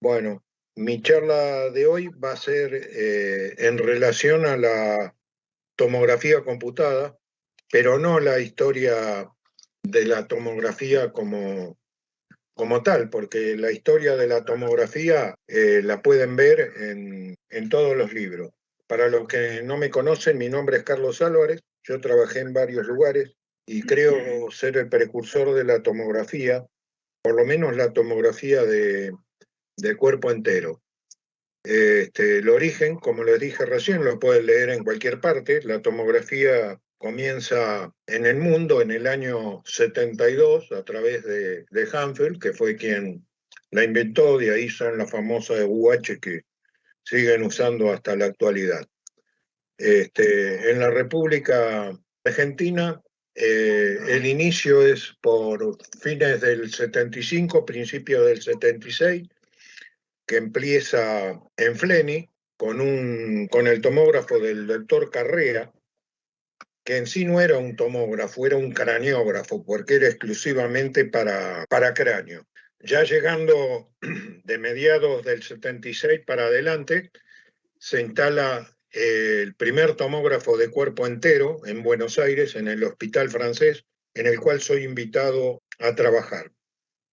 Bueno, mi charla de hoy va a ser en relación a la tomografía computada, pero no la historia de la tomografía como tal, porque la historia de la tomografía la pueden ver en todos los libros. Para los que no me conocen, mi nombre es Carlos Álvarez, yo trabajé en varios lugares y creo ser el precursor de la tomografía, por lo menos la tomografía de cuerpo entero. El origen, como les dije recién, lo pueden leer en cualquier parte. La tomografía comienza en el mundo en el año 72 a través de Hanfield, que fue quien la inventó. De ahí son las famosas UH que siguen usando hasta la actualidad. En la República Argentina, el inicio es por fines del 75, principios del 76, que empieza en Fleni con el tomógrafo del doctor Carrera, que en sí no era un tomógrafo, era un craneógrafo, porque era exclusivamente para cráneo. Ya llegando de mediados del 76 para adelante, se instala el primer tomógrafo de cuerpo entero en Buenos Aires, en el Hospital Francés, en el cual soy invitado a trabajar.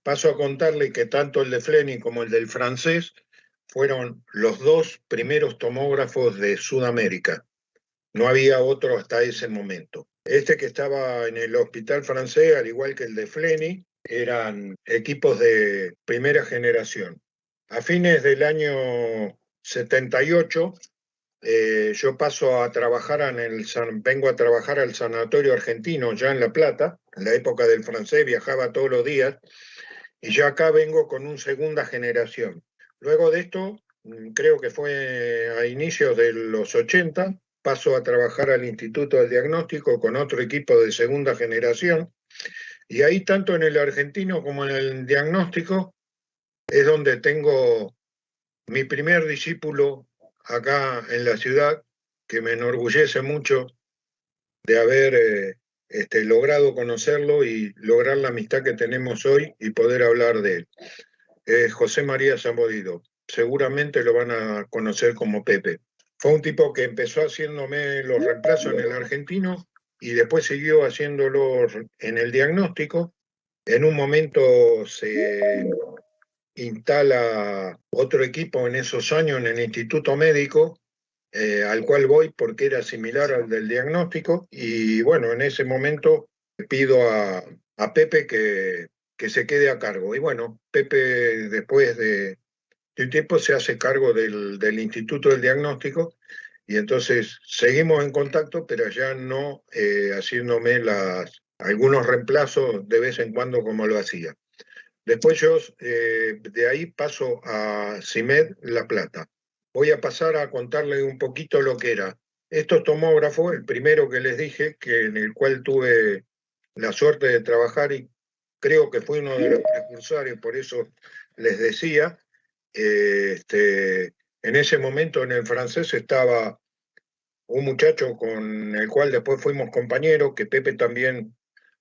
Paso a contarle que tanto el de Fleni como el del Francés fueron los dos primeros tomógrafos de Sudamérica. No había otro hasta ese momento. Este que estaba en el Hospital Francés, al igual que el de Fleni, eran equipos de primera generación. A fines del año 78, yo paso a trabajar vengo a trabajar al Sanatorio Argentino, ya en La Plata. En la época del Francés viajaba todos los días y ya acá vengo con un segunda generación. Luego de esto, creo que fue a inicios de los 80, paso a trabajar al Instituto del Diagnóstico con otro equipo de segunda generación, y ahí tanto en el argentino como en el diagnóstico es donde tengo mi primer discípulo acá en la ciudad, que me enorgullece mucho de haber logrado conocerlo y lograr la amistad que tenemos hoy y poder hablar de él. José María Zambodido. Seguramente lo van a conocer como Pepe. Fue un tipo que empezó haciéndome los reemplazos en el argentino y después siguió haciéndolos en el diagnóstico. En un momento se instala otro equipo en esos años en el Instituto Médico, al cual voy porque era similar al del diagnóstico, y bueno, en ese momento pido a Pepe que se quede a cargo. Y bueno, Pepe después de un tiempo se hace cargo del Instituto del Diagnóstico, y entonces seguimos en contacto, pero ya no haciéndome algunos reemplazos de vez en cuando como lo hacía. Después yo de ahí paso a CIMED La Plata. Voy a pasar a contarle un poquito lo que era. Estos tomógrafos, el primero que les dije, en el cual tuve la suerte de trabajar y creo que fue uno de los precursores, por eso les decía, en ese momento en el Francés estaba un muchacho con el cual después fuimos compañeros, que Pepe también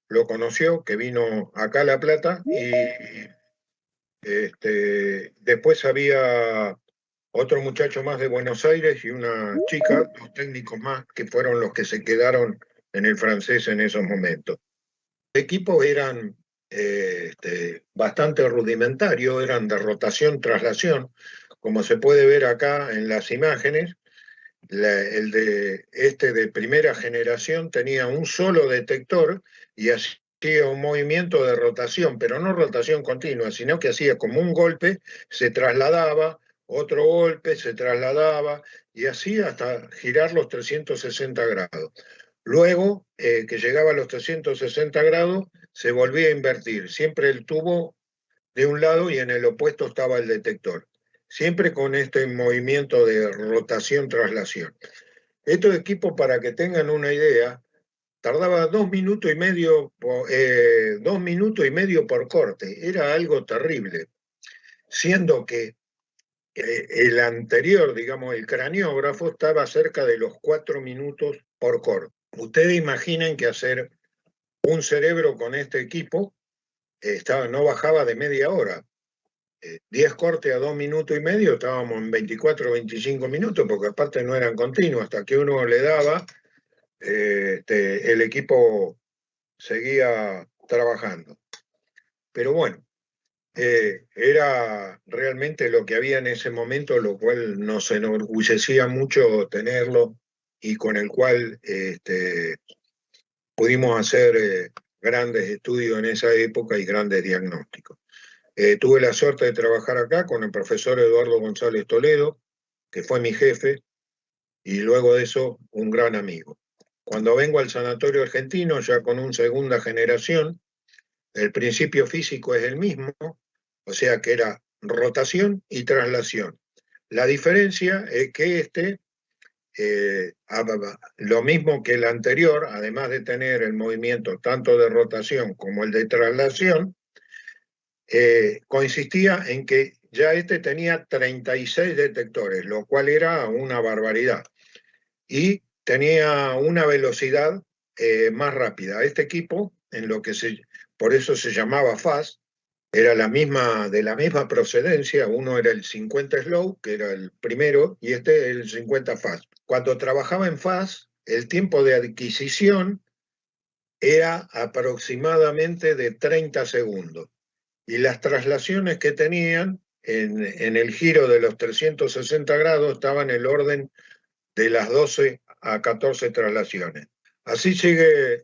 lo conoció, que vino acá a La Plata, y después había otro muchacho más de Buenos Aires y una chica, dos técnicos más, que fueron los que se quedaron en el Francés en esos momentos. Los equipos eran bastante rudimentarios, eran de rotación-traslación, como se puede ver acá en las imágenes. El de primera generación tenía un solo detector y hacía un movimiento de rotación, pero no rotación continua, sino que hacía como un golpe, se trasladaba, otro golpe, se trasladaba, y así hasta girar los 360 grados. Luego, que llegaba a los 360 grados, se volvía a invertir. Siempre el tubo de un lado y en el opuesto estaba el detector. Siempre con este movimiento de rotación-traslación. Estos equipos, para que tengan una idea, tardaba 2 minutos y medio, 2 minutos y medio por corte. Era algo terrible. Siendo que el anterior, digamos, el craniógrafo, estaba cerca de los 4 minutos por corte. Ustedes imaginen que hacer un cerebro con este equipo no bajaba de media hora. 10 cortes a 2 minutos y medio, estábamos en 24 o 25 minutos, porque aparte no eran continuos, hasta que uno le daba, el equipo seguía trabajando. Pero bueno, era realmente lo que había en ese momento, lo cual nos enorgullecía mucho tenerlo y con el cual pudimos hacer grandes estudios en esa época y grandes diagnósticos. Tuve la suerte de trabajar acá con el profesor Eduardo González Toledo, que fue mi jefe, y luego de eso un gran amigo. Cuando vengo al Sanatorio Argentino, ya con una segunda generación, el principio físico es el mismo, o sea que era rotación y traslación. La diferencia es que lo mismo que el anterior, además de tener el movimiento tanto de rotación como el de traslación, consistía en que ya tenía 36 detectores, lo cual era una barbaridad. Y tenía una velocidad más rápida. Este equipo, por eso se llamaba FAST, era de la misma procedencia. Uno era el 50 Slow, que era el primero, y el 50 Fast. Cuando trabajaba en Fast, el tiempo de adquisición era aproximadamente de 30 segundos. Y las traslaciones que tenían en el giro de los 360 grados estaban en el orden de las 12 a 14 traslaciones. Así sigue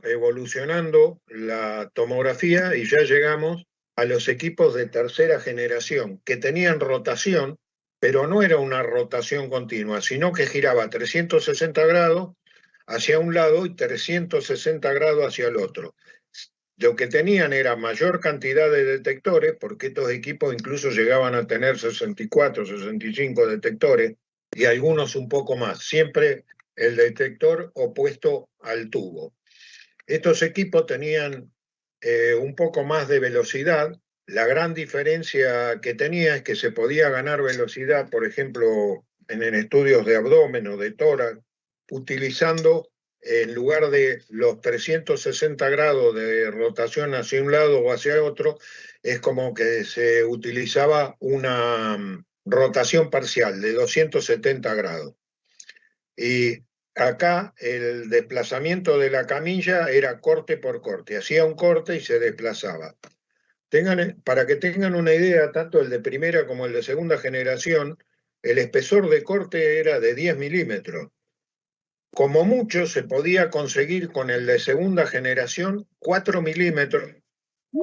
evolucionando la tomografía y ya llegamos a los equipos de tercera generación que tenían rotación, pero no era una rotación continua, sino que giraba 360 grados hacia un lado y 360 grados hacia el otro. Lo que tenían era mayor cantidad de detectores, porque estos equipos incluso llegaban a tener 64, 65 detectores, y algunos un poco más, siempre el detector opuesto al tubo. Estos equipos tenían un poco más de velocidad. La gran diferencia que tenía es que se podía ganar velocidad, por ejemplo, en estudios de abdomen o de tórax, utilizando, en lugar de los 360 grados de rotación hacia un lado o hacia otro, es como que se utilizaba una rotación parcial de 270 grados. Y acá el desplazamiento de la camilla era corte por corte, hacía un corte y se desplazaba. Para que tengan una idea, tanto el de primera como el de segunda generación, el espesor de corte era de 10 milímetros. Como mucho se podía conseguir con el de segunda generación 4 milímetros,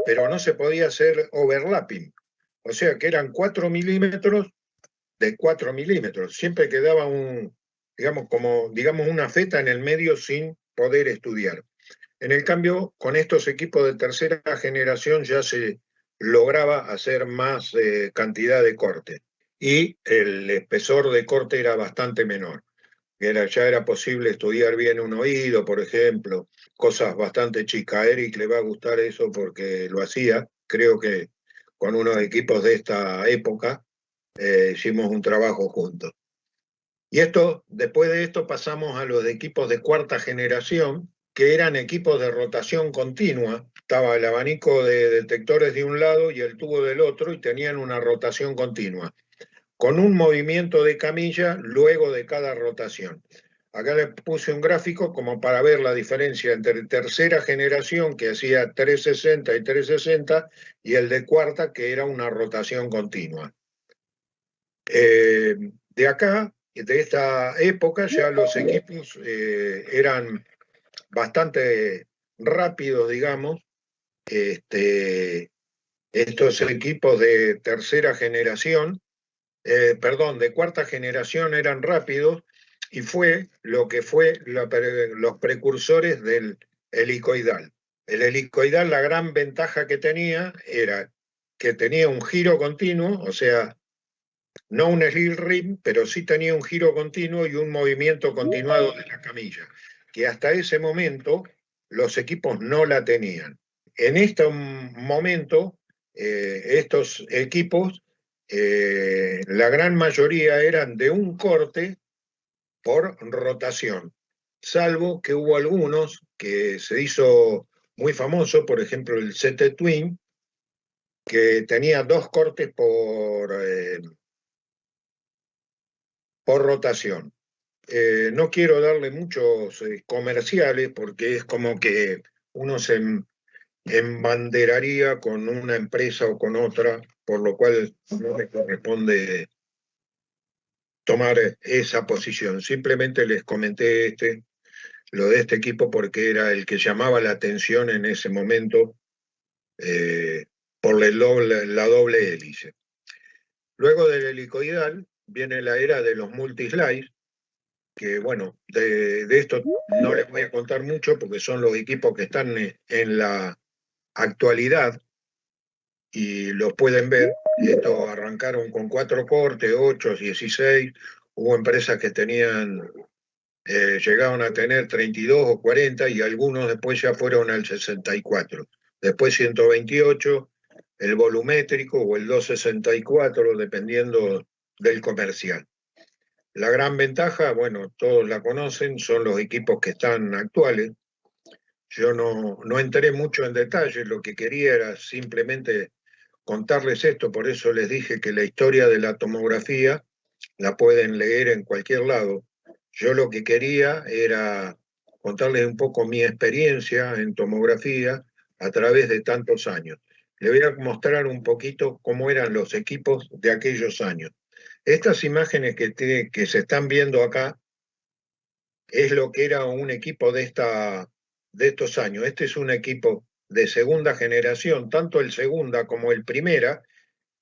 pero no se podía hacer overlapping. O sea que eran 4 milímetros de 4 milímetros. Siempre quedaba digamos una feta en el medio sin poder estudiar. En el cambio, con estos equipos de tercera generación ya se lograba hacer más cantidad de corte y el espesor de corte era bastante menor. Ya era posible estudiar bien un oído, por ejemplo, cosas bastante chicas. A Eric le va a gustar eso porque lo hacía, creo que con unos equipos de esta época hicimos un trabajo juntos. Y después de esto pasamos a los equipos de cuarta generación, que eran equipos de rotación continua. Estaba el abanico de detectores de un lado y el tubo del otro y tenían una rotación continua, con un movimiento de camilla luego de cada rotación. Acá le puse un gráfico como para ver la diferencia entre tercera generación, que hacía 360 y 360, y el de cuarta, que era una rotación continua. De acá, de esta época, ya los equipos eran bastante rápidos, digamos. Estos equipos de tercera generación, de cuarta generación eran rápidos y fue lo que fue los precursores del helicoidal. El helicoidal, la gran ventaja que tenía era que tenía un giro continuo, o sea, no un slip rim, pero sí tenía un giro continuo y un movimiento continuado de la camilla, que hasta ese momento los equipos no la tenían. En este momento, estos equipos, la gran mayoría eran de un corte por rotación, salvo que hubo algunos que se hizo muy famoso, por ejemplo el CT Twin, que tenía 2 cortes por rotación. No quiero darle muchos comerciales porque es como que uno se embanderaría con una empresa o con otra, por lo cual no me corresponde tomar esa posición. Simplemente les comenté lo de este equipo porque era el que llamaba la atención en ese momento eh, por la doble hélice. Luego del helicoidal viene la era de los multislice, que bueno, de esto no les voy a contar mucho porque son los equipos que están en la actualidad y los pueden ver. Estos arrancaron con 4 cortes, 8, 16. Hubo empresas que llegaron a tener 32 o 40 y algunos después ya fueron al 64. Después 128, el volumétrico o el 264, dependiendo del comercial. La gran ventaja, bueno, todos la conocen, son los equipos que están actuales. Yo no entré mucho en detalle, lo que quería era simplemente contarles esto, por eso les dije que la historia de la tomografía la pueden leer en cualquier lado. Yo lo que quería era contarles un poco mi experiencia en tomografía a través de tantos años. Les voy a mostrar un poquito cómo eran los equipos de aquellos años. Estas imágenes que se están viendo acá es lo que era un equipo de estos años. Este es un equipo de segunda generación, tanto el segunda como el primera,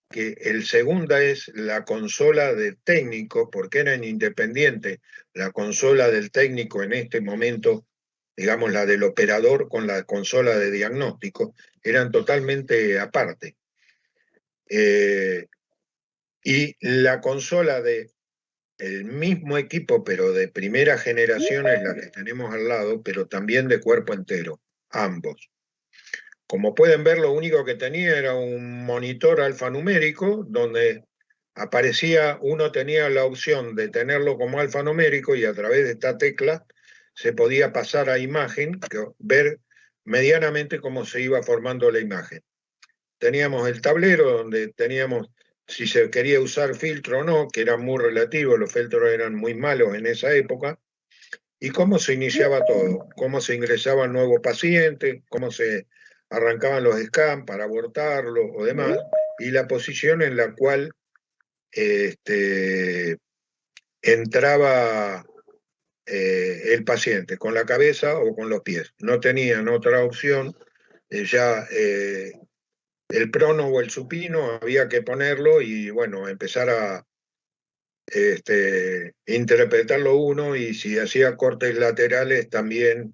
que el segunda es la consola de técnico, porque era en Independiente, la consola del técnico en este momento, digamos la del operador con la consola de diagnóstico, eran totalmente aparte. Y la consola de el mismo equipo, pero de primera generación, es la que tenemos al lado, pero también de cuerpo entero, ambos. Como pueden ver, lo único que tenía era un monitor alfanumérico donde aparecía, uno tenía la opción de tenerlo como alfanumérico y a través de esta tecla se podía pasar a imagen, ver medianamente cómo se iba formando la imagen. Teníamos el tablero donde teníamos si se quería usar filtro o no, que era muy relativo, los filtros eran muy malos en esa época, y cómo se iniciaba todo, cómo se ingresaba el nuevo paciente, cómo se arrancaban los scans para abortarlo o demás, y la posición en la cual entraba el paciente, con la cabeza o con los pies. No tenían otra opción, ya el prono o el supino había que ponerlo y bueno, empezar a interpretarlo uno y si hacía cortes laterales también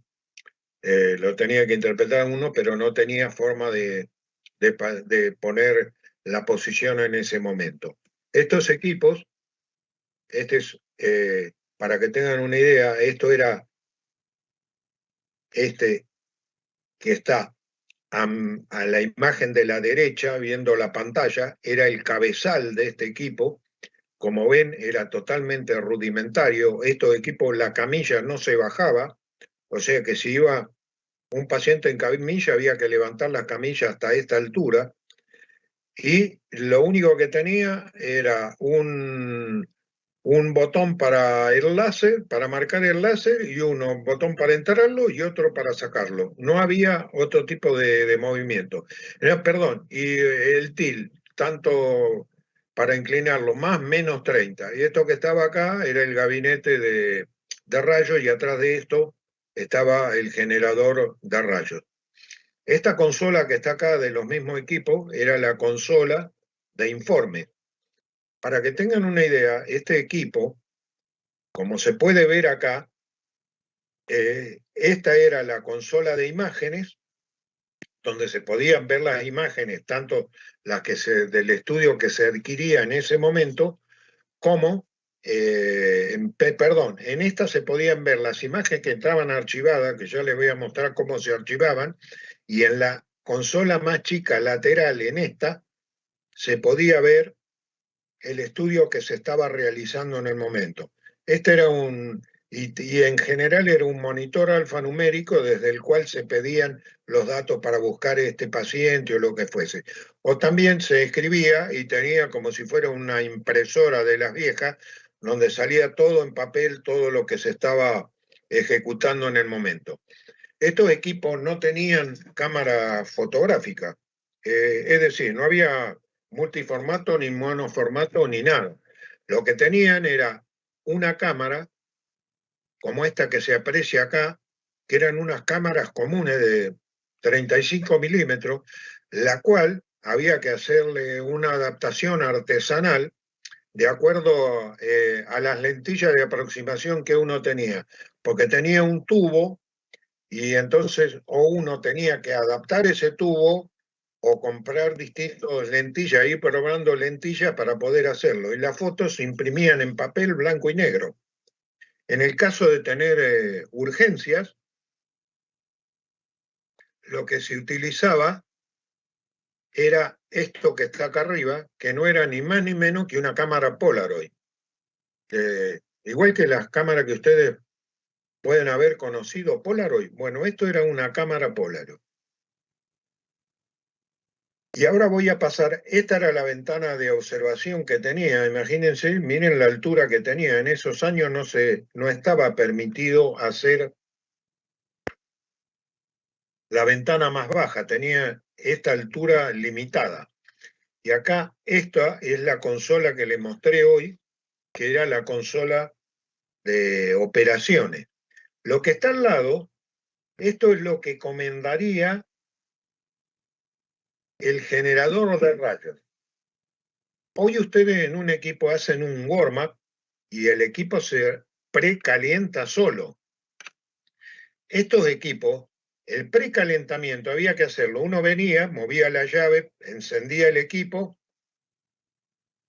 lo tenía que interpretar uno, pero no tenía forma de poner la posición en ese momento. Estos equipos, para que tengan una idea, esto era este que está a la imagen de la derecha, viendo la pantalla, era el cabezal de este equipo. Como ven, era totalmente rudimentario. Estos equipos, la camilla no se bajaba, o sea que si iba un paciente en camilla había que levantar la camilla hasta esta altura y lo único que tenía era un botón para el láser, para marcar el láser, y un botón para entrarlo y otro para sacarlo. No había otro tipo de movimiento. Perdón, y el til, tanto para inclinarlo, más menos 30. Y esto que estaba acá era el gabinete de rayos y atrás de esto estaba el generador de rayos. Esta consola que está acá de los mismos equipos era la consola de informe. Para que tengan una idea, este equipo, como se puede ver acá, esta era la consola de imágenes, donde se podían ver las imágenes, tanto las del estudio que se adquiría en ese momento, como, en esta se podían ver las imágenes que estaban archivadas, que ya les voy a mostrar cómo se archivaban, y en la consola más chica lateral, en esta, se podía ver el estudio que se estaba realizando en el momento. Este era y en general era un monitor alfanumérico desde el cual se pedían los datos para buscar este paciente o lo que fuese. O también se escribía y tenía como si fuera una impresora de las viejas, donde salía todo en papel, todo lo que se estaba ejecutando en el momento. Estos equipos no tenían cámara fotográfica, es decir, no había multiformato, ni monoformato, ni nada. Lo que tenían era una cámara como esta que se aprecia acá, que eran unas cámaras comunes de 35 milímetros, la cual había que hacerle una adaptación artesanal de acuerdo a las lentillas de aproximación que uno tenía, porque tenía un tubo y entonces o uno tenía que adaptar ese tubo o comprar distintas lentillas, ir probando lentillas para poder hacerlo. Y las fotos se imprimían en papel blanco y negro. En el caso de tener urgencias, lo que se utilizaba era esto que está acá arriba, que no era ni más ni menos que una cámara Polaroid. Igual que las cámaras que ustedes pueden haber conocido, Polaroid, bueno, esto era una cámara Polaroid. Y ahora voy a pasar, esta era la ventana de observación que tenía, imagínense, miren la altura que tenía, en esos años no estaba permitido hacer la ventana más baja, tenía esta altura limitada. Y acá esta es la consola que le mostré hoy, que era la consola de operaciones. Lo que está al lado, esto es lo que comandaría el generador de rayos. Hoy ustedes en un equipo hacen un warm-up y el equipo se precalienta solo. Estos equipos, el precalentamiento había que hacerlo. Uno venía, movía la llave, encendía el equipo,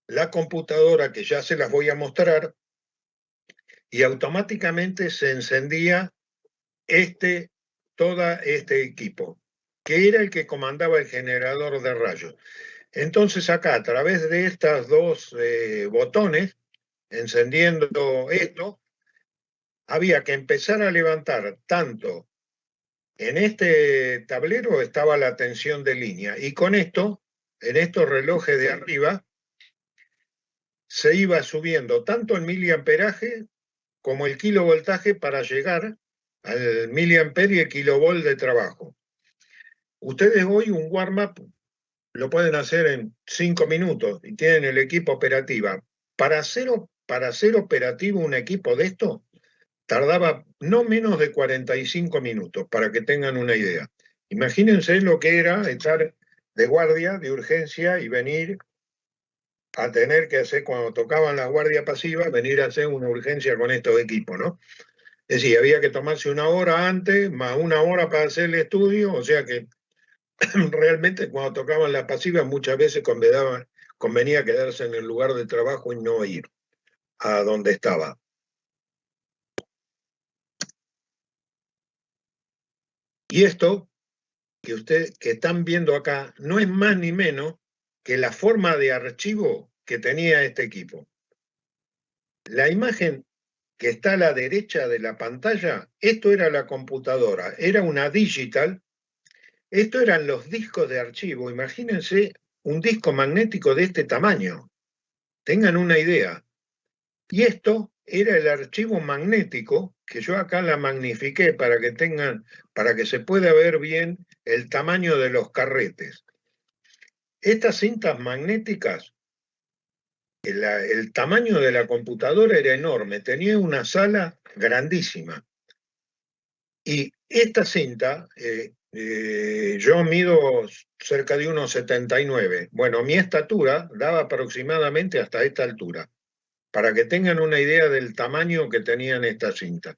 la computadora, que ya se las voy a mostrar, y automáticamente se encendía todo este equipo, que era el que comandaba el generador de rayos. Entonces acá, a través de estas dos botones, encendiendo esto, había que empezar a levantar tanto en este tablero estaba la tensión de línea y con esto, en estos relojes de arriba, se iba subiendo tanto el miliamperaje como el kilovoltaje para llegar al miliamper y el kilovolt de trabajo. Ustedes hoy un warm-up lo pueden hacer en 5 minutos y tienen el equipo operativa. Para hacer operativo un equipo de esto, tardaba no menos de 45 minutos, para que tengan una idea. Imagínense lo que era estar de guardia, de urgencia y venir a tener que hacer, cuando tocaban la guardia pasiva, venir a hacer una urgencia con estos equipos, ¿no? Es decir, había que tomarse una hora antes, más una hora para hacer el estudio, o sea que realmente cuando tocaban las pasivas muchas veces convenía quedarse en el lugar de trabajo y no ir a donde estaba. Y esto que están viendo acá no es más ni menos que la forma de archivo que tenía este equipo. La imagen que está a la derecha de la pantalla, esto era la computadora, era una digital. Esto eran los discos de archivo. Imagínense un disco magnético de este tamaño. Tengan una idea. Y esto era el archivo magnético, que yo acá la magnifiqué para que se pueda ver bien el tamaño de los carretes. Estas cintas magnéticas, el tamaño de la computadora era enorme, tenía una sala grandísima. Y esta cinta, yo mido cerca de 1,79. Bueno, mi estatura daba aproximadamente hasta esta altura, para que tengan una idea del tamaño que tenían estas cintas.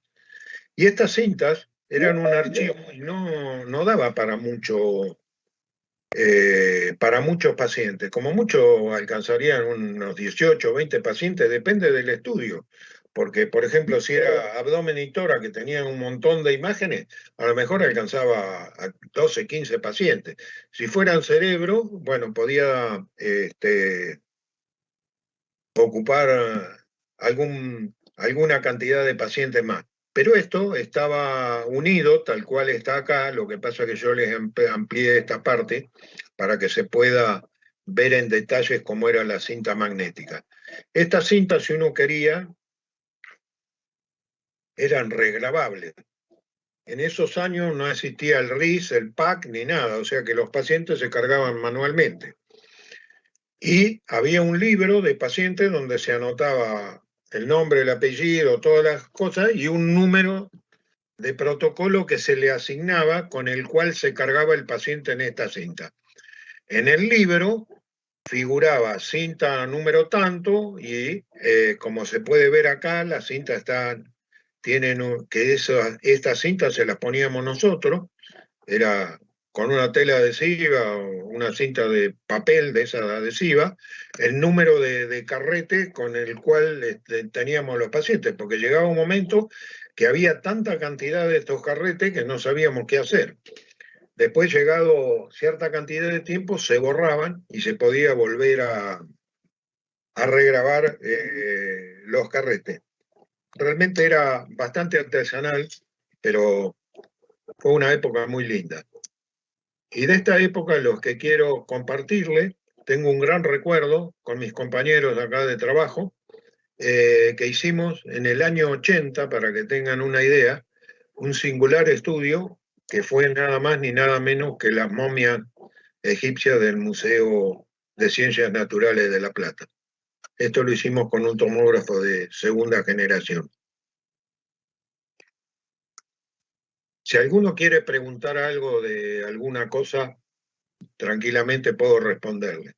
Y estas cintas eran un archivo y no daba para muchos pacientes. Como mucho alcanzarían unos 18 o 20 pacientes, depende del estudio. Porque, por ejemplo, si era abdomen y tórax, que tenían un montón de imágenes, a lo mejor alcanzaba a 12, 15 pacientes. Si fueran cerebro, bueno, podía ocupar alguna cantidad de pacientes más. Pero esto estaba unido, tal cual está acá, lo que pasa es que yo les amplié esta parte para que se pueda ver en detalles cómo era la cinta magnética. Estas cintas, si uno quería, eran regrabables. En esos años no existía el RIS, el PAC ni nada, o sea que los pacientes se cargaban manualmente. Y había un libro de pacientes donde se anotaba el nombre, el apellido, todas las cosas y un número de protocolo que se le asignaba con el cual se cargaba el paciente en esta cinta. En el libro figuraba cinta número tanto y como se puede ver acá, las cintas tienen que estas cintas se las poníamos nosotros, era con una tela adhesiva o una cinta de papel de esa adhesiva, el número de carrete con el cual teníamos los pacientes, porque llegaba un momento que había tanta cantidad de estos carretes que no sabíamos qué hacer. Después, llegado cierta cantidad de tiempo, se borraban y se podía volver a regrabar los carretes. Realmente era bastante artesanal, pero fue una época muy linda. Y de esta época, los que quiero compartirle, tengo un gran recuerdo con mis compañeros de acá de trabajo, que hicimos en el año 80, para que tengan una idea, un singular estudio que fue nada más ni nada menos que las momias egipcias del Museo de Ciencias Naturales de La Plata. Esto lo hicimos con un tomógrafo de segunda generación. Si alguno quiere preguntar algo de alguna cosa, tranquilamente puedo responderle.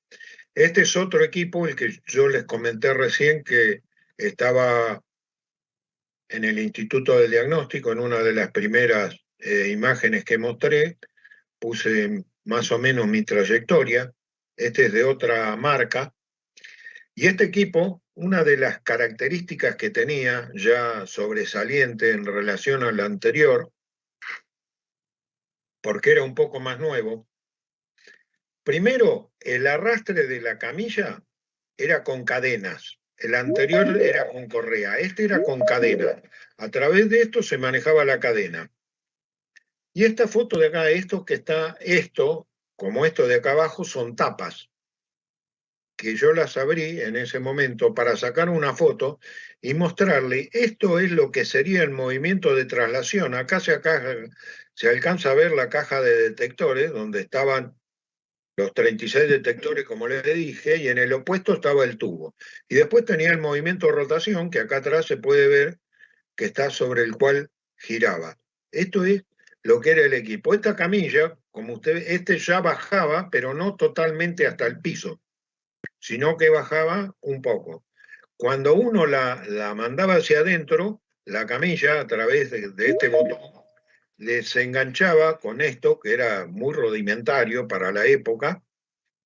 Este es otro equipo, el que yo les comenté recién, que estaba en el Instituto del Diagnóstico, en una de las primeras imágenes que mostré, puse más o menos mi trayectoria. Este es de otra marca. Y este equipo, una de las características que tenía ya sobresaliente en relación al anterior, porque era un poco más nuevo, primero, el arrastre de la camilla era con cadenas. El anterior era con correa, este era con cadena. A través de esto se manejaba la cadena. Y esta foto de acá, como esto de acá abajo, son tapas, que yo las abrí en ese momento para sacar una foto y mostrarle, esto es lo que sería el movimiento de traslación. Se alcanza a ver la caja de detectores, donde estaban los 36 detectores, como les dije, y en el opuesto estaba el tubo. Y después tenía el movimiento de rotación, que acá atrás se puede ver que está sobre el cual giraba. Esto es lo que era el equipo. Esta camilla, como usted ve, ya bajaba, pero no totalmente hasta el piso, sino que bajaba un poco. Cuando uno la mandaba hacia adentro, la camilla, a través de este botón, se enganchaba con esto, que era muy rudimentario para la época,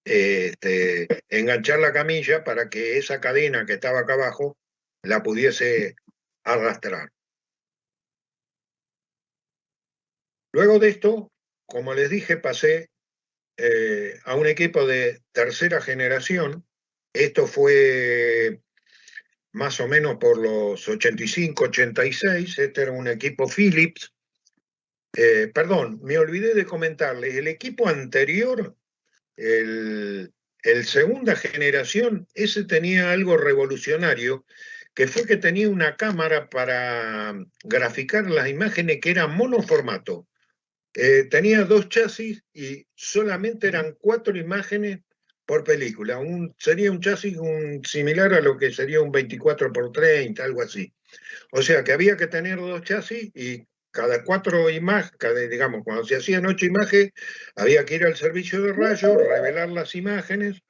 enganchar la camilla para que esa cadena que estaba acá abajo la pudiese arrastrar. Luego de esto, como les dije, pasé a un equipo de tercera generación. Esto fue más o menos por los 85, 86. Este era un equipo Philips. Perdón, me olvidé de comentarles, el equipo anterior, el segunda generación, ese tenía algo revolucionario, que fue que tenía una cámara para graficar las imágenes que era monoformato. Tenía 2 chasis y solamente eran 4 imágenes por película. Sería un chasis similar a lo que sería un 24x30, algo así. O sea que había que tener 2 chasis y cada 4 imágenes, digamos, cuando se hacían 8 imágenes, había que ir al servicio de rayos, revelar las imágenes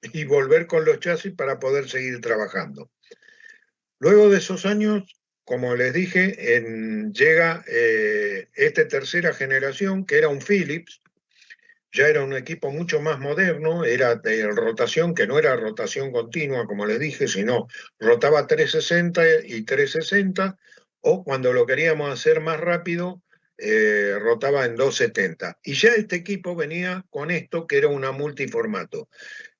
y volver con los chasis para poder seguir trabajando. Luego de esos años, como les dije, llega esta tercera generación, que era un Philips. Ya era un equipo mucho más moderno, era de rotación, que no era rotación continua, como les dije, sino rotaba 360 y 360, o cuando lo queríamos hacer más rápido, rotaba en 270. Y ya este equipo venía con esto, que era una multiformato,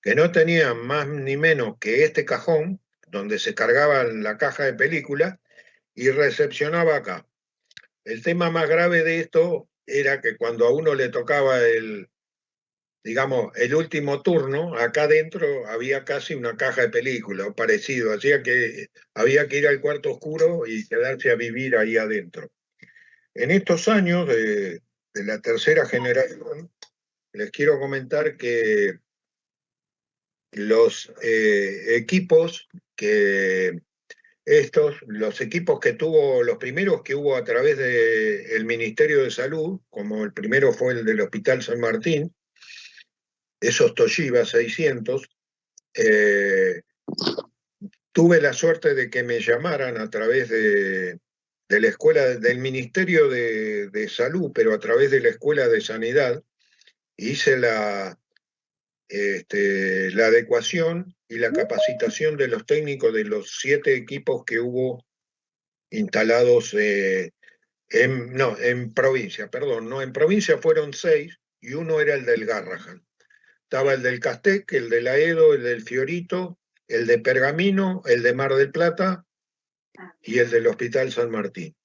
que no tenía más ni menos que este cajón, donde se cargaba la caja de películas y recepcionaba acá. El tema más grave de esto era que cuando a uno le tocaba digamos, el último turno, acá adentro había casi una caja de películas o parecido, hacía que había que ir al cuarto oscuro y quedarse a vivir ahí adentro. En estos años de la tercera generación, les quiero comentar que los equipos los equipos que tuvo, los primeros que hubo a través del Ministerio de Salud, como el primero fue el del Hospital San Martín, esos Toshiba 600, tuve la suerte de que me llamaran a través de la escuela, del Ministerio de Salud, pero a través de la Escuela de Sanidad, hice la adecuación y la capacitación de los técnicos de los 7 equipos que hubo instalados en provincia, perdón, no, en provincia fueron 6 y uno era el del Garrahan. Estaba el del Castec, el de la Edo, el del Fiorito, el de Pergamino, el de Mar del Plata y el del Hospital San Martín,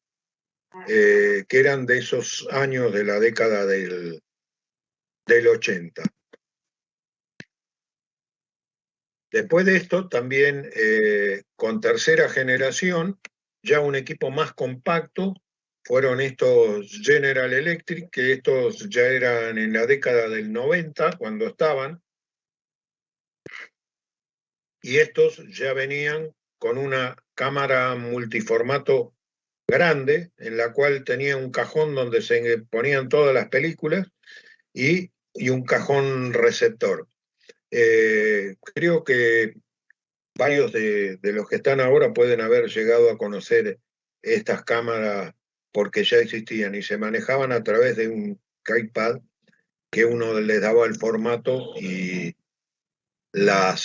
que eran de esos años de la década del 80. Después de esto, también con tercera generación, ya un equipo más compacto, fueron estos General Electric, que estos ya eran en la década del 90, cuando estaban, y estos ya venían con una cámara multiformato grande, en la cual tenía un cajón donde se ponían todas las películas y un cajón receptor. Creo que varios de los que están ahora pueden haber llegado a conocer estas cámaras porque ya existían y se manejaban a través de un iPad que uno les daba el formato y la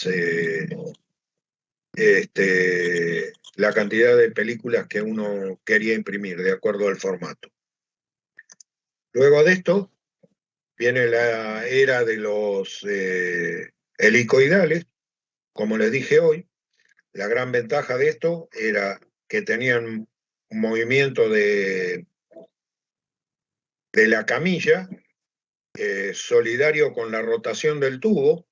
cantidad de películas que uno quería imprimir de acuerdo al formato. Luego de esto viene la era de los helicoidales, como les dije hoy. La gran ventaja de esto era que tenían un movimiento de la camilla solidario con la rotación del tubo.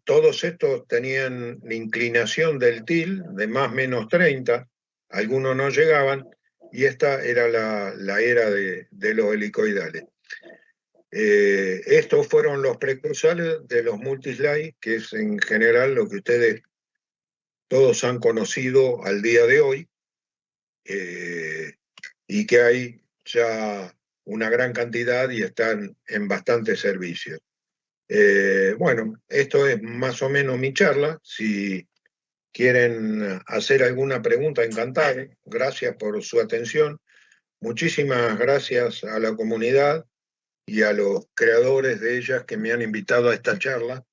Todos estos tenían la inclinación del til de más o menos 30, algunos no llegaban, y esta era la era de los helicoidales. Estos fueron los precursores de los multislide, que es en general lo que ustedes todos han conocido al día de hoy, y que hay ya una gran cantidad y están en bastantes servicios. Bueno, esto es más o menos mi charla. Si quieren hacer alguna pregunta, encantado. Gracias por su atención. Muchísimas gracias a la comunidad y a los creadores de ellas que me han invitado a esta charla,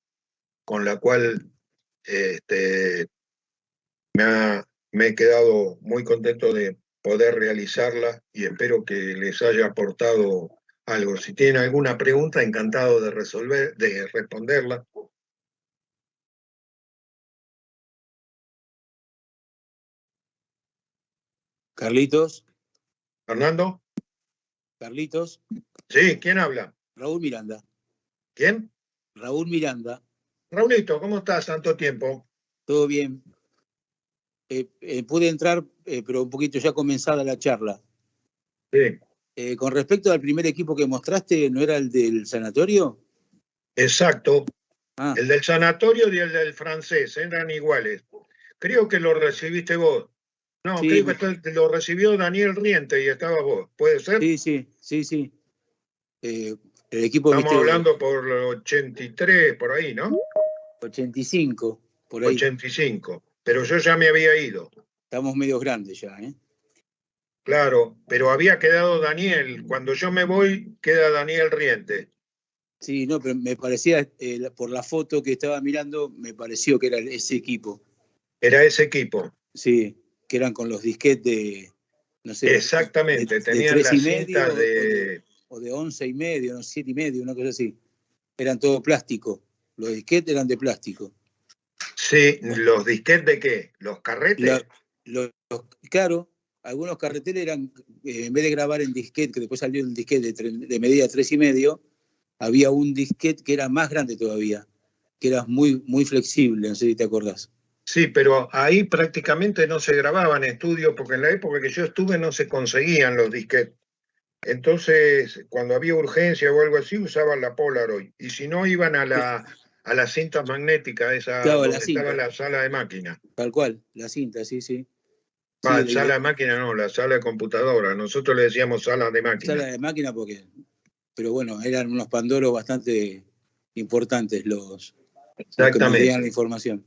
con la cual me he quedado muy contento de poder realizarla y espero que les haya aportado algo. Si tienen alguna pregunta, encantado de responderla. Carlitos. ¿Fernando? Carlitos. Sí, ¿quién habla? Raúl Miranda. ¿Quién? Raúl Miranda. Raulito, ¿cómo estás? Tanto tiempo. Todo bien. Pude entrar, pero un poquito ya comenzada la charla. Sí. Con respecto al primer equipo que mostraste, ¿no era el del sanatorio? Exacto. El del sanatorio y el del francés, eran iguales. Creo que lo recibiste vos. No, sí, creo que lo recibió Daniel Riente y estaba vos. ¿Puede ser? Sí. El equipo, estamos hablando por 83, por ahí, ¿no? 85, por ahí. 85, pero yo ya me había ido. Estamos medio grandes ya, ¿eh? Claro, pero había quedado Daniel. Cuando yo me voy, queda Daniel Riente. Sí, no, pero me parecía, por la foto que estaba mirando, me pareció que era ese equipo. Era ese equipo. Sí, que eran con los disquetes de, no sé. Exactamente, tenían las cintas o de 11,5, no, 7,5, una cosa así. Eran todo plástico. Los disquetes eran de plástico. Sí, ¿los disquetes de qué? ¿Los carretes? Claro, algunos carreteles eran, en vez de grabar en disquete, que después salió un disquete de medida 3,5, había un disquete que era más grande todavía, que era muy, muy flexible, no sé si te acordás. Sí, pero ahí prácticamente no se grababan estudios, porque en la época que yo estuve no se conseguían los disquetes. Entonces, cuando había urgencia o algo así, usaban la Polaroid. Y si no, iban a la cinta magnética, esa Claro, la donde estaba cinta, la sala de máquina. tal cual, la cinta, sí, sí. Va, Sí, sala de máquina no, la sala de computadora. Nosotros le decíamos sala de sala máquina. de máquina porque, pero bueno, eran unos pandoros bastante importantes los que mantenían la Exactamente. información.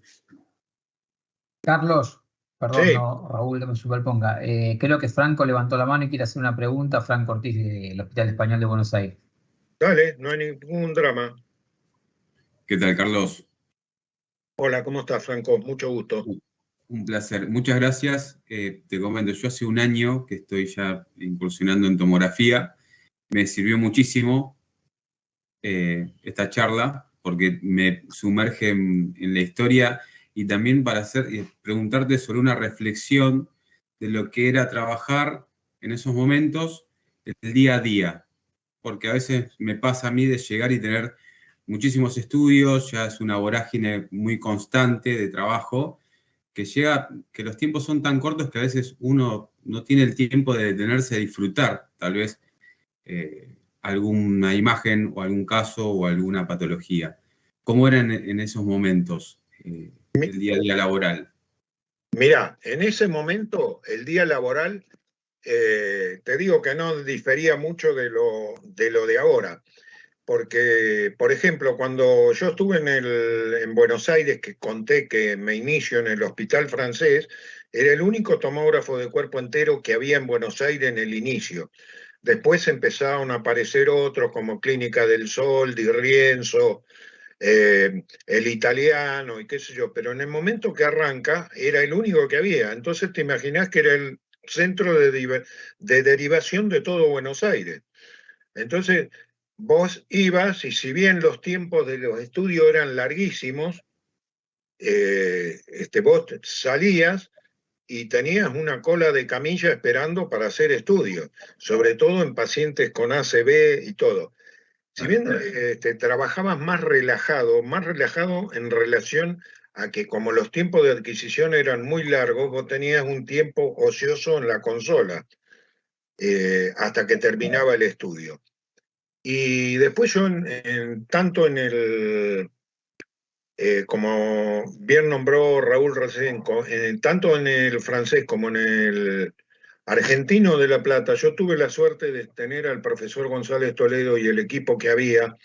Carlos, perdón, Sí, no, Raúl, que me superponga. Creo que Franco levantó la mano y quiere hacer una pregunta. Franco Ortiz, del Hospital Español de Buenos Aires. dale, no hay ningún drama. ¿Qué tal, Carlos? Hola, ¿cómo estás, Franco? Mucho gusto. Un placer. Muchas gracias. Te comento, yo hace un año que estoy ya incursionando en tomografía. Me sirvió muchísimo esta charla porque me sumerge en la historia y también para preguntarte sobre una reflexión de lo que era trabajar en esos momentos el día a día. Porque a veces me pasa a mí de llegar y tener muchísimos estudios, ya es una vorágine muy constante de trabajo, que llega, que los tiempos son tan cortos que a veces uno no tiene el tiempo de detenerse a disfrutar, tal vez, alguna imagen o algún caso o alguna patología. ¿Cómo era en esos momentos el día a día laboral? Mira, en ese momento, el día laboral, te digo que no difería mucho de lo de ahora. Porque, por ejemplo, cuando yo estuve en Buenos Aires, que conté que me inicio en el Hospital Francés, era el único tomógrafo de cuerpo entero que había en Buenos Aires en el inicio. Después empezaron a aparecer otros como Clínica del Sol, Di Rienzo, el italiano y qué sé yo, pero en el momento que arranca era el único que había. Entonces te imaginás que era el centro de derivación de todo Buenos Aires. Entonces, vos ibas y si bien los tiempos de los estudios eran larguísimos, vos salías y tenías una cola de camilla esperando para hacer estudios, sobre todo en pacientes con ACV y todo. Si bien trabajabas más relajado en relación a que como los tiempos de adquisición eran muy largos, vos tenías un tiempo ocioso en la consola hasta que terminaba el estudio. Y después yo, tanto en como bien nombró Raúl recién, tanto en el francés como en el argentino de La Plata, yo tuve la suerte de tener al profesor González Toledo y el equipo que había,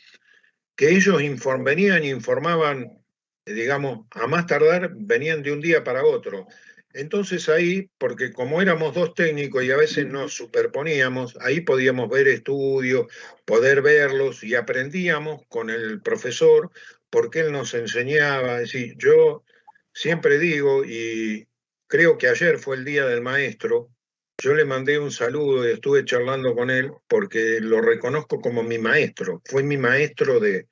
que ellos venían e informaban, digamos, a más tardar, venían de un día para otro. Entonces ahí, porque como éramos dos técnicos y a veces nos superponíamos, ahí podíamos ver estudios, poder verlos y aprendíamos con el profesor porque él nos enseñaba. Es decir, yo siempre digo, y creo que ayer fue el día del maestro, yo le mandé un saludo y estuve charlando con él porque lo reconozco como mi maestro. Fue mi maestro de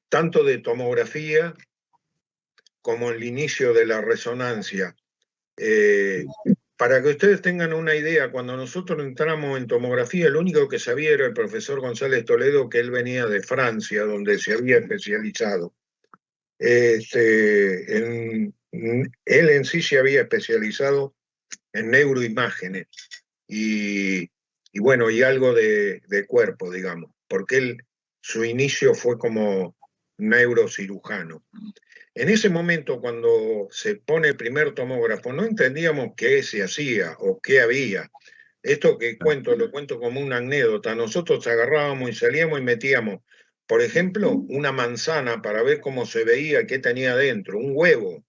tanto de tomografía como el inicio de la resonancia. Eh, para que ustedes tengan una idea, cuando nosotros entramos en tomografía, el único que sabía era el profesor González Toledo, que él venía de Francia, donde se había especializado. Él en sí se había especializado en neuroimágenes y bueno, y algo de cuerpo, digamos, porque su inicio fue como neurocirujano. En ese momento, cuando se pone el primer tomógrafo, no entendíamos qué se hacía o qué había. Esto que cuento, lo cuento como una anécdota. Nosotros agarrábamos y salíamos y metíamos, por ejemplo, una manzana para ver cómo se veía, qué tenía dentro, un huevo,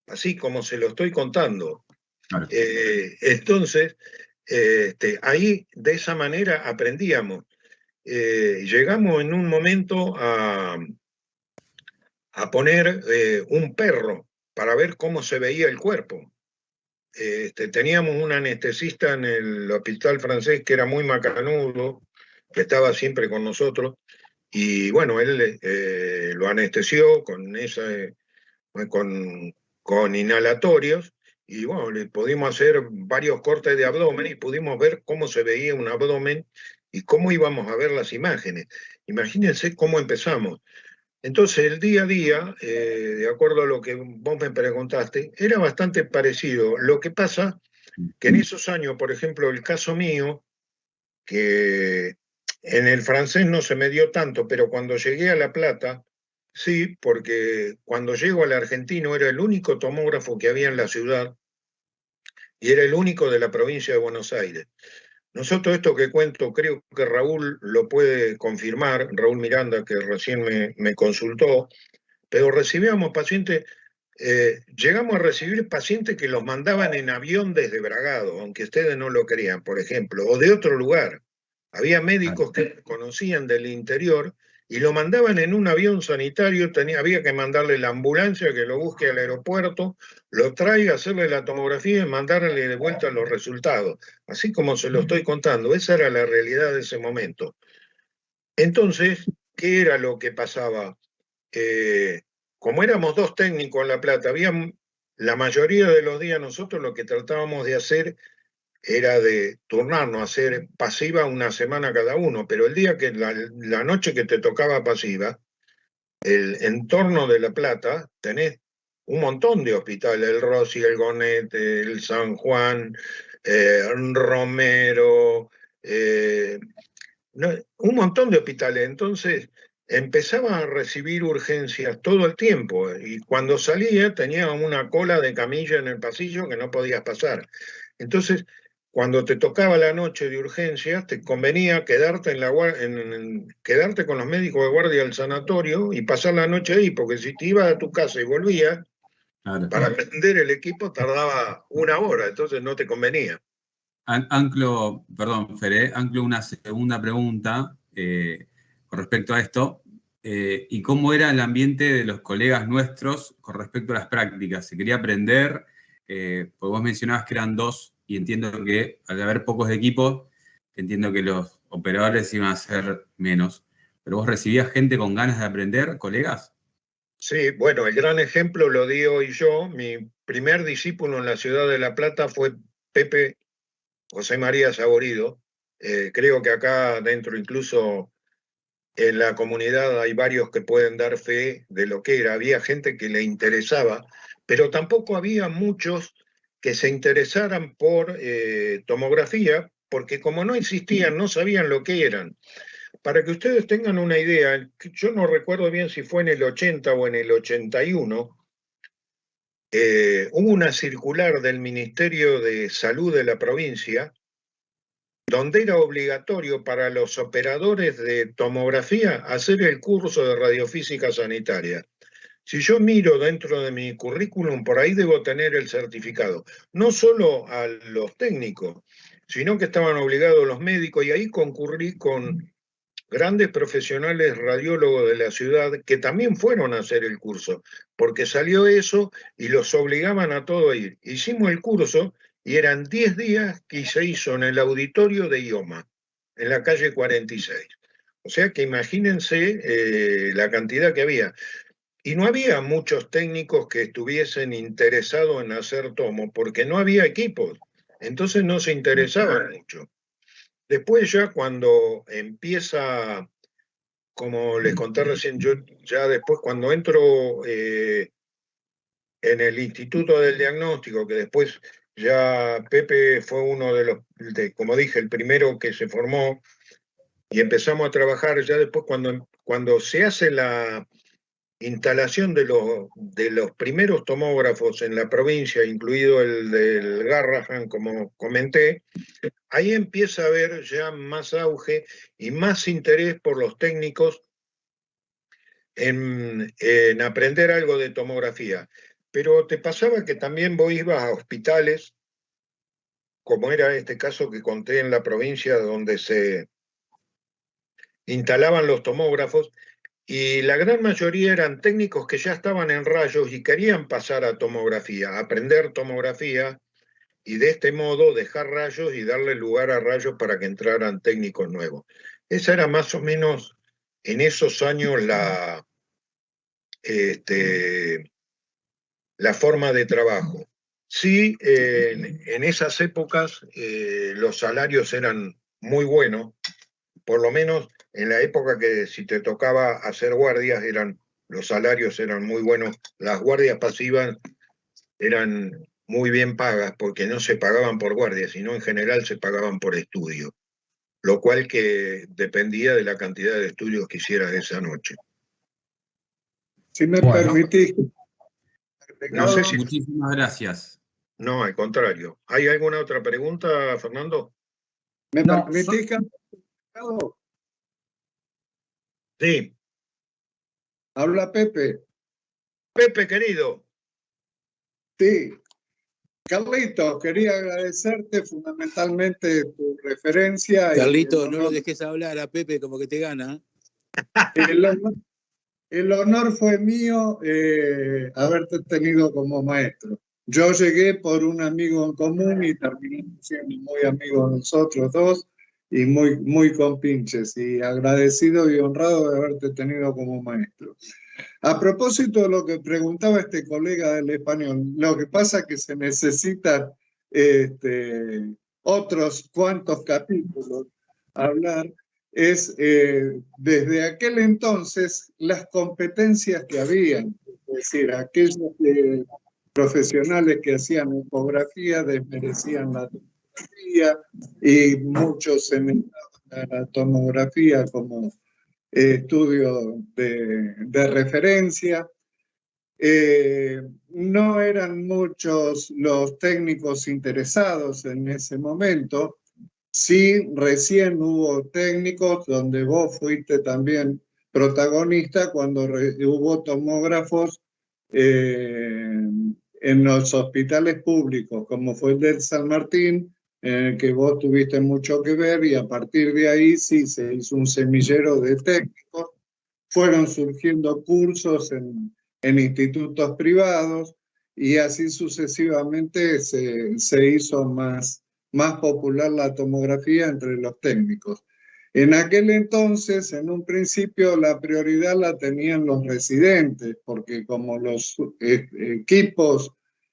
así como se lo estoy contando. Claro. Entonces, ahí de esa manera aprendíamos. Llegamos en un momento a poner un perro para ver cómo se veía el cuerpo. Teníamos un anestesista en el hospital francés que era muy macanudo, que estaba siempre con nosotros, y bueno, él lo anestesió con con inhalatorios, y bueno, le pudimos hacer varios cortes de abdomen y pudimos ver cómo se veía un abdomen y cómo íbamos a ver las imágenes. Imagínense cómo empezamos. Entonces, el día a día, de acuerdo a lo que vos me preguntaste, era bastante parecido. Lo que pasa que en esos años, por ejemplo, el caso mío, que en el francés no se me dio tanto, pero cuando llegué a La Plata, sí, porque cuando llego al argentino era el único tomógrafo que había en la ciudad y era el único de la provincia de Buenos Aires. Nosotros esto que cuento, creo que Raúl lo puede confirmar, Raúl Miranda, que recién me consultó, pero recibíamos pacientes, llegamos a recibir pacientes que los mandaban en avión desde Bragado, aunque ustedes no lo crean, por ejemplo, o de otro lugar. Había médicos que conocían del interior y lo mandaban en un avión sanitario, había que mandarle la ambulancia que lo busque al aeropuerto, lo traiga, hacerle la tomografía y mandarle de vuelta los resultados. Así como se lo estoy contando, esa era la realidad de ese momento. Entonces, ¿qué era lo que pasaba? Como éramos dos técnicos en La Plata, la mayoría de los días nosotros lo que tratábamos de hacer era de turnarnos, hacer pasiva una semana cada uno, pero el día que la noche que te tocaba pasiva, el entorno de La Plata, tenés un montón de hospitales, el Rossi, el Gonete, el San Juan, Romero, un montón de hospitales. Entonces empezaba a recibir urgencias todo el tiempo y cuando salía tenía una cola de camilla en el pasillo que no podías pasar. Entonces, cuando te tocaba la noche de urgencias, te convenía quedarte, quedarte con los médicos de guardia del sanatorio y pasar la noche ahí, porque si te ibas a tu casa y volvías, para prender el equipo tardaba una hora, entonces no te convenía. Anclo, perdón, Fere, anclo una segunda pregunta con respecto a esto. ¿Y cómo era el ambiente de los colegas nuestros con respecto a las prácticas? ¿Se quería aprender? Porque vos mencionabas que eran dos, y entiendo que al haber pocos equipos, entiendo que los operadores iban a ser menos. ¿Pero vos recibías gente con ganas de aprender, colegas? Sí, bueno, el gran ejemplo lo di hoy yo. Mi primer discípulo en la ciudad de La Plata fue Pepe José María Saborido. Creo que acá dentro, incluso en la comunidad, hay varios que pueden dar fe de lo que era. Había gente que le interesaba, pero tampoco había muchos que se interesaran por tomografía, porque como no existían, no sabían lo que eran. Para que ustedes tengan una idea, yo no recuerdo bien si fue en el 80 o en el 81, hubo una circular del Ministerio de Salud de la provincia donde era obligatorio para los operadores de tomografía hacer el curso de radiofísica sanitaria. Si yo miro dentro de mi currículum, por ahí debo tener el certificado. No solo a los técnicos, sino que estaban obligados los médicos y ahí concurrí con grandes profesionales radiólogos de la ciudad que también fueron a hacer el curso, porque salió eso y los obligaban a todo a ir. Hicimos el curso y eran 10 días que se hizo en el auditorio de IOMA, en la calle 46. O sea que imagínense la cantidad que había. Y no había muchos técnicos que estuviesen interesados en hacer tomo, porque no había equipos. Entonces no se interesaban mucho. Después ya cuando empieza, como les conté recién, yo ya después cuando entro en el Instituto del Diagnóstico, que después ya Pepe fue uno de los, como dije, el primero que se formó y empezamos a trabajar, ya después cuando se hace la instalación de los primeros tomógrafos en la provincia, incluido el del Garrahan, como comenté, ahí empieza a haber ya más auge y más interés por los técnicos en aprender algo de tomografía. Pero te pasaba que también vos ibas a hospitales, como era este caso que conté en la provincia donde se instalaban los tomógrafos, y la gran mayoría eran técnicos que ya estaban en rayos y querían pasar a tomografía, aprender tomografía, y de este modo dejar rayos y darle lugar a rayos para que entraran técnicos nuevos. Esa era más o menos en esos años la forma de trabajo. Sí, en esas épocas los salarios eran muy buenos, por lo menos en la época que si te tocaba hacer guardias, los salarios eran muy buenos, las guardias pasivas eran muy bien pagas porque no se pagaban por guardia, sino en general se pagaban por estudio, lo cual que dependía de la cantidad de estudios que hicieras esa noche. Si me Bueno. permitís. No sé si... Muchísimas gracias. No, al contrario. ¿Hay alguna otra pregunta, Fernando? ¿Me No, permitís, Carlos? Sí. Habla Pepe. Pepe, querido. Sí. Carlitos, quería agradecerte fundamentalmente tu referencia. Carlito, no lo dejes hablar a Pepe como que te gana. El honor fue mío haberte tenido como maestro. Yo llegué por un amigo en común y terminamos siendo muy amigos nosotros dos y muy, muy compinches, y agradecido y honrado de haberte tenido como maestro. A propósito de lo que preguntaba este colega del español, lo que pasa es que se necesitan otros cuantos capítulos a hablar, es desde aquel entonces las competencias que habían, es decir, aquellos profesionales que hacían ecografía desmerecían la tomografía y muchos se negaban a la tomografía como estudio de referencia. No eran muchos los técnicos interesados en ese momento. Sí, recién hubo técnicos donde vos fuiste también protagonista cuando hubo tomógrafos en los hospitales públicos, como fue el de San Martín, en el que vos tuviste mucho que ver, y a partir de ahí sí se hizo un semillero de técnicos. Fueron surgiendo cursos en institutos privados y así sucesivamente se hizo más popular la tomografía entre los técnicos. En aquel entonces, en un principio, la prioridad la tenían los residentes, porque como los equipos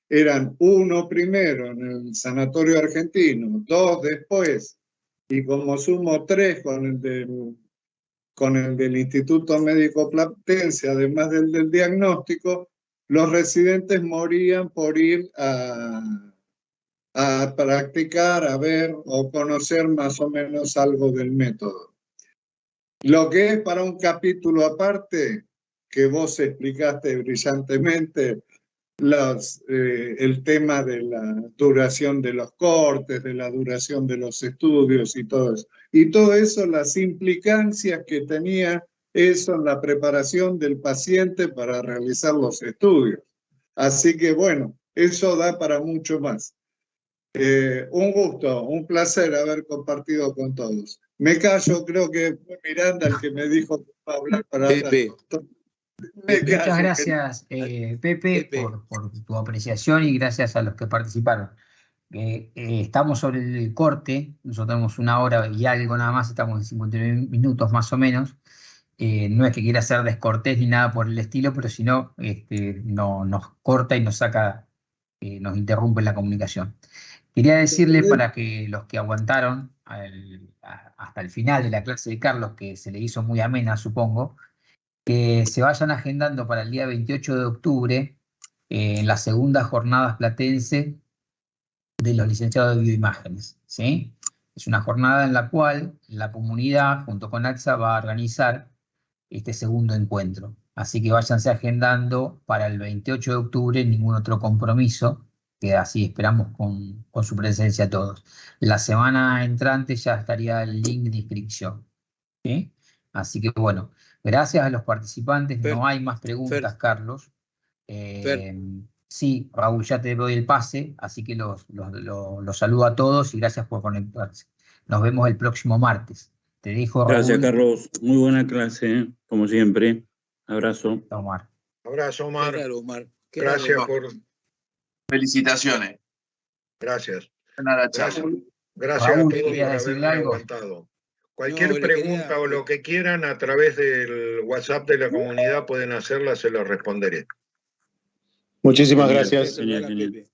eran uno primero en el sanatorio argentino, dos después, y como sumo tres con el del Instituto Médico Platense, además del diagnóstico, los residentes morían por ir a practicar, a ver o conocer más o menos algo del método. Lo que es para un capítulo aparte, que vos explicaste brillantemente, el tema de la duración de los cortes, de la duración de los estudios y todo eso. Y todo eso, las implicancias que tenía eso en la preparación del paciente para realizar los estudios. Así que bueno, eso da para mucho más. Un gusto, un placer haber compartido con todos. Me callo, creo que fue Miranda el que me dijo que iba a hablar para Pepe. Muchas gracias, Pepe, por tu apreciación, y gracias a los que participaron. Estamos sobre el corte, nosotros tenemos 1 hora y algo nada más, estamos en 59 minutos más o menos. No es que quiera ser descortés ni nada por el estilo, pero si no, no nos corta y nos saca, nos interrumpe la comunicación. Quería decirle, para que los que aguantaron hasta el final de la clase de Carlos, que se le hizo muy amena, supongo, que se vayan agendando para el día 28 de octubre en las segundas jornadas platense de los licenciados de bioimágenes, ¿sí? Es una jornada en la cual la comunidad, junto con AXA, va a organizar este segundo encuentro. Así que váyanse agendando para el 28 de octubre, ningún otro compromiso, que así esperamos con su presencia todos. La semana entrante ya estaría el link de inscripción, ¿sí? Así que bueno, gracias a los participantes. No hay más preguntas, Carlos. Sí, Raúl, ya te doy el pase, así que los saludo a todos y gracias por conectarse. Nos vemos el próximo martes. Te dejo, Raúl. Gracias, Carlos. Muy buena clase, como siempre. Abrazo. Omar. Abrazo, Omar. Qué raro, Omar. Qué Gracias raro. por... Felicitaciones. Gracias. Gracias. Gracias Raúl, a todos ¿querías por decirle haberme algo? aguantado. Cualquier No, le pregunta quería- o lo que quieran a través del WhatsApp de la comunidad pueden hacerla, se lo responderé. Muchísimas gracias. Genial.